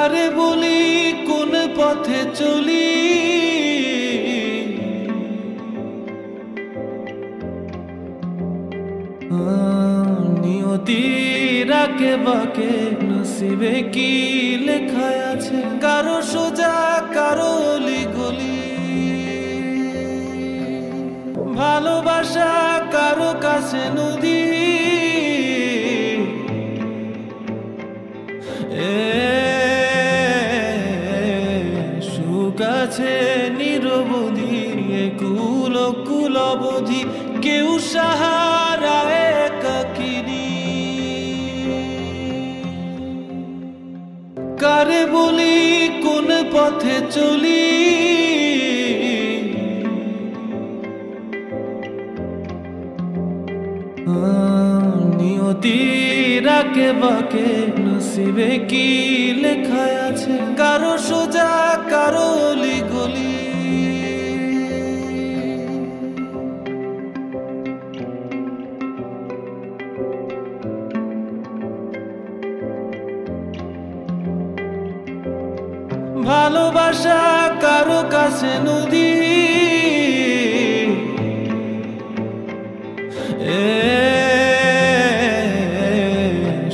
কারে বলি কোন পথে চলি, নিয়তির আঁকে বাঁকে নসিবে কি লেখা আছে, কারো সোজা কারো অলি গলি, ভালোবাসা কারো কাছে নদী, সুখ আছে নিরবধি, কুল কুল অবধি, কেউ সাহারা একাকিনী। কারে বলি কোন পথে চলি, নিয়তির আঁকে বাঁকে নসিবে কি লেখা আছে, কারো সোজা কারো অলি গলি, ভালোবাসা কারো কাছে নদী,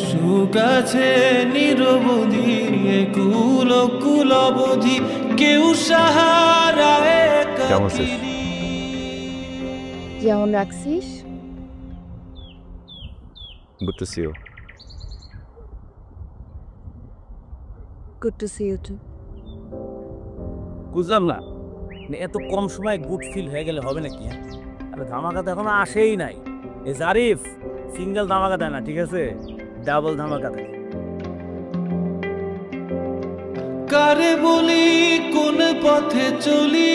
সুখ আছে নিরবধি, কুল কুল অবধি, কেউ সাহারা একাকিনী। যেমন রাখছিস। Good to see you. Good to see you too. বুঝলাম না, এত কম সময় গুড ফিল হয়ে গেলে হবে নাকি? আরে ধামাকা তো এখনো আসেই নাই। এই জারিফ সিঙ্গেল ধামাকা দেয় না, ঠিক আছে, ডাবল ধামাকা দেয়। কারে বলি কোন পথে চলি,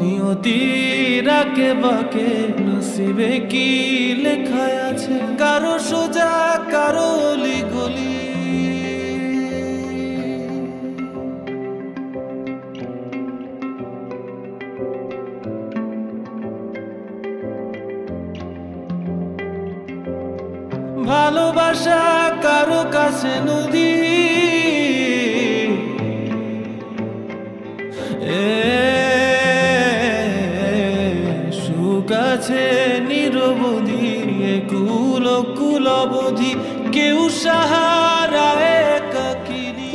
নিয়তির আঁকে বাঁকে নসিবে কি লেখা আছে, কারো সোজা কারো অলি গলি, ভালোবাসা কারো কাছে নদী, সুখ আছে নিরবধি, কুল কুল অবধি, কেউ সাহারা একাকিনী।